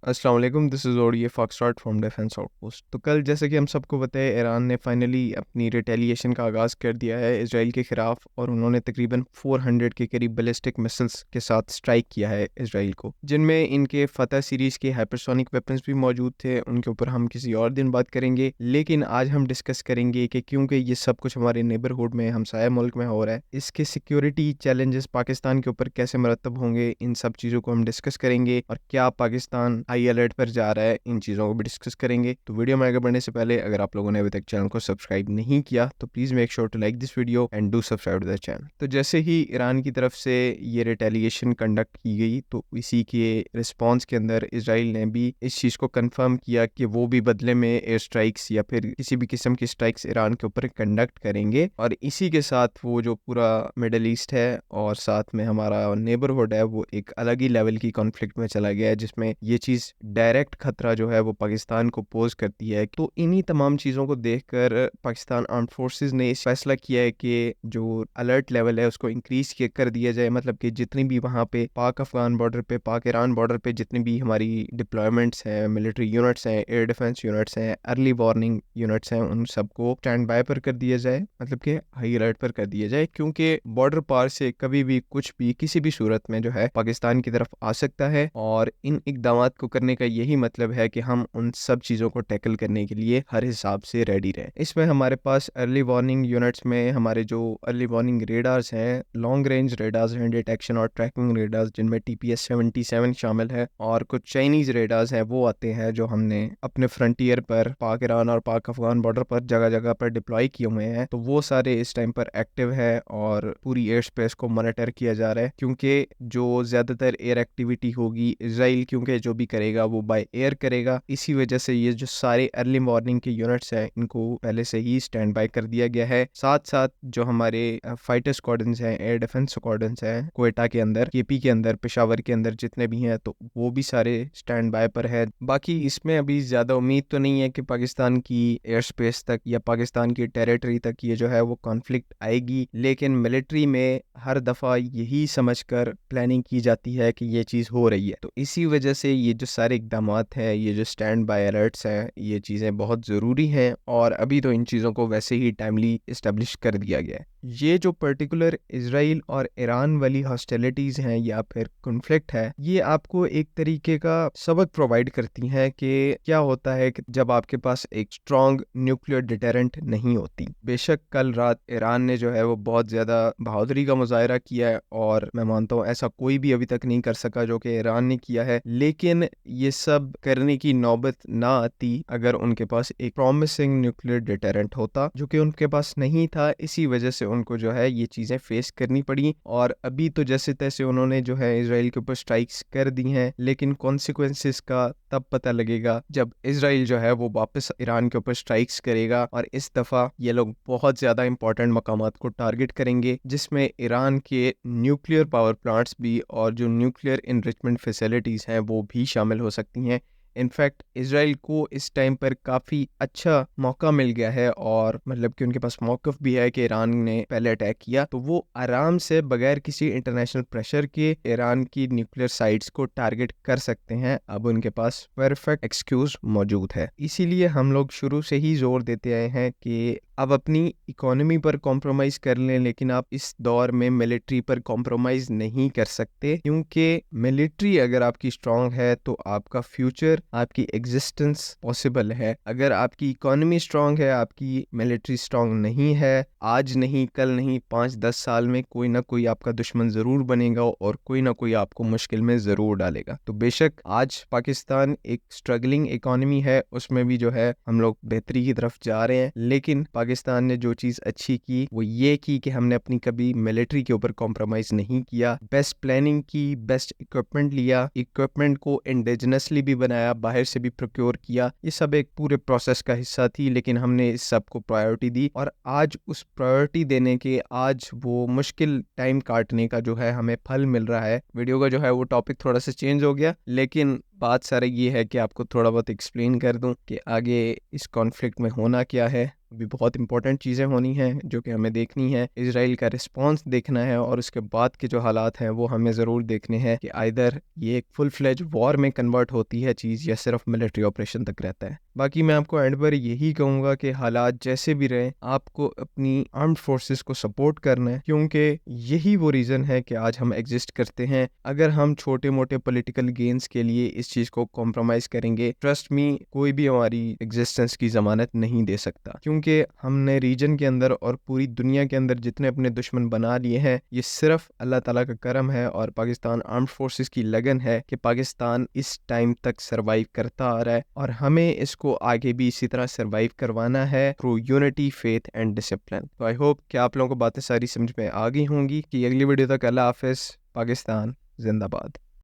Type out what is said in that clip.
अस्सलाम वालेकुम, this is Odie foxtrot from defence outpost. तो कल जैसे कि हम सबको पता है, ईरान ने फाइनली अपनी रिटेलिएशन का आगाज़ कर दिया है इसराइल के ख़िलाफ़, और उन्होंने तकरीबन 400 के करीब बैलिस्टिक मिसाइल्स के साथ स्ट्राइक किया है इसराइल को, जिनमें इनके फतह सीरीज़ के हाइपरसोनिक वेपन्स भी मौजूद थे। उनके ऊपर हम किसी और दिन बात करेंगे, लेकिन आज हम डिस्कस करेंगे कि क्योंकि ये सब कुछ हमारे नेबरहुड में, हमसाया मुल्क में हो रहा है, इसके सिक्योरिटी चैलेंजेस पाकिस्तान के ऊपर कैसे मरतब होंगे, इन सब चीज़ों को हम डिस्कस करेंगे। और क्या पाकिस्तान हाई अलर्ट पर जा रहा है, इन चीज़ों को भी डिस्कस करेंगे। तो वीडियो में आगे बढ़ने से पहले अगर आप लोगों ने अभी तक चैनल को सब्सक्राइब नहीं किया तो please make sure to like this video and do subscribe to the channel. तो जैसे ही ईरान की तरफ से ये रिटेलिएशन कंडक्ट की गई, तो इसी के रिस्पॉन्स के अंदर इसराइल ने भी इस चीज़ को कंफर्म किया कि वो भी बदले में एयर स्ट्राइक्स या फिर किसी भी किस्म की स्ट्राइक्स ईरान के ऊपर कंडक्ट करेंगे। और इसी के साथ वो जो पूरा मिडल ईस्ट है और साथ में हमारा नेबरहुड है, वो एक अलग ही लेवल की कॉन्फ्लिक्ट में चला गया है, जिसमें ये चीज़ डायरेक्ट खतरा जो है वो पाकिस्तान को पोज करती है। तो इन्हीं तमाम चीज़ों को देखकर पाकिस्तान आर्म्ड फोर्सेस ने इस फैसला किया है कि जो अलर्ट लेवल है उसको इंक्रीज कर दिया जाए। मतलब कि जितनी भी वहाँ पे पाक अफगान बॉर्डर पे, पाक ईरान बॉर्डर पे जितनी भी हमारी डिप्लॉयमेंट्स हैं, मिलिट्री यूनिट्स हैं, एयर डिफेंस यूनिट्स हैं, अर्ली वार्निंग यूनिट्स हैं, उन सबको स्टैंड बाय पर कर दिया जाए, मतलब कि हाई अलर्ट पर कर दिया जाए, क्योंकि बॉर्डर पार से कभी भी कुछ भी किसी भी सूरत में जो है पाकिस्तान की तरफ आ सकता है। और इन इकदामात को करने का यही मतलब है कि हम उन सब चीज़ों को टैकल करने के लिए हर हिसाब से रेडी रहें। इसमें हमारे पास अर्ली वार्निंग यूनिट्स में हमारे जो अर्ली वार्निंग रेडार्स हैं, लॉन्ग रेंज रेडार्स हैं, डिटेक्शन और ट्रैकिंग रेडार्स, जिनमें TPS 77 शामिल है, और कुछ चाइनीज रेडार्स हैं वो आते हैं जो हमने अपने फ्रंटियर पर पाक ईरान और पाक अफगान बॉर्डर पर जगह जगह पर डिप्लॉय किए हुए हैं। तो वो सारे इस टाइम पर एक्टिव है और पूरी एयर स्पेस को मॉनिटर किया जा रहा है, क्योंकि जो ज़्यादातर एयर एक्टिविटी होगी इसराइल, क्योंकि जो भी करेगा वो बाय एयर करेगा। इसी वजह से ये जो सारे अर्ली मॉर्निंग के यूनिट्स हैं, इनको पहले से ही स्टैंड बाय कर दिया गया है। साथ साथ जो हमारे फाइटर स्क्वाड्रंस हैं, एयर डिफेंस स्क्वाड्रंस हैं, क्वेटा के अंदर, KP के अंदर, पेशावर के अंदर जितने भी हैं, तो वो भी सारे स्टैंड बाय पर है। बाकी इसमें अभी ज़्यादा उम्मीद तो नहीं है कि पाकिस्तान की एयर स्पेस तक या पाकिस्तान की टेरिटरी तक ये जो है वो कॉन्फ्लिक्ट आएगी, लेकिन मिलिट्री में हर दफ़ा यही समझकर प्लानिंग की जाती है कि ये चीज़ हो रही है। तो इसी वजह से ये जो सारे इक़दामात हैं, ये जो स्टैंड बाय अलर्ट्स हैं, ये चीज़ें बहुत ज़रूरी हैं, और अभी तो इन चीज़ों को वैसे ही टाइमली इस्टेब्लिश कर दिया गया है। ये जो पर्टिकुलर इसराइल और ईरान वाली हॉस्टिलिटीज़ हैं या फिर कॉन्फ्लिक्ट है, ये आपको एक तरीके का सबक प्रोवाइड करती हैं कि क्या होता है कि जब आपके पास एक स्ट्रॉन्ग न्यूक्लियर डिटेरेंट नहीं होती। बेशक कल रात ईरान ने जो है वो बहुत ज़्यादा बहादुरी का मुजाहरा किया है, और मैं मानता हूँ ऐसा कोई भी अभी तक नहीं कर सका जो कि ईरान ने किया है, लेकिन ये सब करने की नौबत ना आती अगर उनके पास एक प्रॉमिसिंग न्यूक्लियर डिटेरेंट होता, जो कि उनके पास नहीं था। इसी वजह से उनको जो है ये चीज़ें फेस करनी पड़ी, और अभी तो जैसे तैसे उन्होंने जो है इसराइल के ऊपर स्ट्राइक्स कर दी हैं, लेकिन कॉन्सिक्वेंसेस का तब पता लगेगा जब इसराइल जो है वो वापस ईरान के ऊपर स्ट्राइक्स करेगा। और इस दफ़ा ये लोग बहुत ज़्यादा इंपॉर्टेंट मकामात को टारगेट करेंगे, जिसमें ईरान के न्यूक्लियर पावर प्लांट्स भी और जो न्यूक्लियर इनरिचमेंट फैसिलिटीज़ हैं वो भी शामिल हो सकती हैं। इनफैक्ट इसराइल को इस टाइम पर काफ़ी अच्छा मौका मिल गया है, और मतलब कि उनके पास मौक़िफ़ भी है कि ईरान ने पहले अटैक किया तो वो आराम से बगैर किसी इंटरनेशनल प्रेशर के ईरान की न्यूक्लियर साइट्स को टारगेट कर सकते हैं। अब उनके पास परफेक्ट एक्सक्यूज़ मौजूद है। इसीलिए हम लोग शुरू से ही जोर देते आए हैं कि अब अपनी इकोनॉमी पर कॉम्प्रोमाइज़ कर लें, लेकिन आप इस दौर में मिलिट्री पर कॉम्प्रोमाइज़ नहीं कर सकते, क्योंकि मिलिट्री अगर आपकी स्ट्रांग है तो आपका फ्यूचर, आपकी एग्जिस्टेंस पॉसिबल है। अगर आपकी इकोनॉमी स्ट्रांग है, आपकी मिलिट्री स्ट्रांग नहीं है, आज नहीं, कल नहीं, 5-10 साल में कोई ना कोई आपका दुश्मन ज़रूर बनेगा और कोई ना कोई आपको मुश्किल में ज़रूर डालेगा। तो बेशक आज पाकिस्तान एक स्ट्रगलिंग इकोनॉमी है, उसमें भी जो है हम लोग बेहतरी की तरफ जा रहे हैं, लेकिन पाकिस्तान ने जो चीज़ अच्छी की वो ये की कि हमने अपनी कभी मिलिट्री के ऊपर कॉम्प्रोमाइज़ नहीं किया। बेस्ट प्लानिंग की, बेस्ट इक्विपमेंट लिया, इक्विपमेंट को इंडिजिनसली भी बनाया, बाहर से भी प्रोक्योर किया। ये सब एक पूरे प्रोसेस का हिस्सा थी, लेकिन हमने इस सब को प्रायोरिटी दी, और आज उस प्रायोरिटी देने के, आज वो मुश्किल टाइम काटने का जो है हमें फल मिल रहा है। वीडियो का जो है वो टॉपिक थोड़ा सा चेंज हो गया, लेकिन بات سارا یہ ہے کہ آپ کو تھوڑا بہت ایکسپلین کر دوں کہ آگے اس کانفلکٹ میں ہونا کیا ہے. بھی بہت امپورٹنٹ چیزیں ہونی ہیں جو کہ ہمیں دیکھنی ہے. اسرائیل کا رسپانس دیکھنا ہے اور اس کے بعد کے جو حالات ہیں وہ ہمیں ضرور دیکھنے ہیں کہ آئدر یہ ایک فل فلیج وار میں کنورٹ ہوتی ہے چیز یا صرف ملٹری آپریشن تک رہتا ہے. باقی میں آپ کو اینڈ پر یہی کہوں گا کہ حالات جیسے بھی رہیں آپ کو اپنی آرمڈ فورسز کو سپورٹ کرنا ہے, کیونکہ یہی وہ ریزن ہے کہ آج ہم ایگزسٹ کرتے ہیں. اگر ہم چھوٹے موٹے پولیٹیکل گینز کے لیے اس چیز کو کمپرومائز کریں گے, ٹرسٹ می کوئی بھی ہماری ایگزسٹنس کی ضمانت نہیں دے سکتا, کیونکہ ہم نے ریجن کے اندر اور پوری دنیا کے اندر جتنے اپنے دشمن بنا لیے ہیں یہ صرف اللہ تعالیٰ کا کرم ہے اور پاکستان آرمڈ فورسز کی لگن ہے کہ پاکستان اس ٹائم تک سروائیو کرتا آ رہا ہے, اور ہمیں اس کو آگے بھی اسی طرح سروائیو کروانا ہے through unity, faith and discipline. تو آئی ہوپ کہ آپ لوگوں کو باتیں ساری سمجھ میں آ گئی ہوں گی. کہ اگلی ویڈیو تک اللہ حافظ. پاکستان زندہ باد.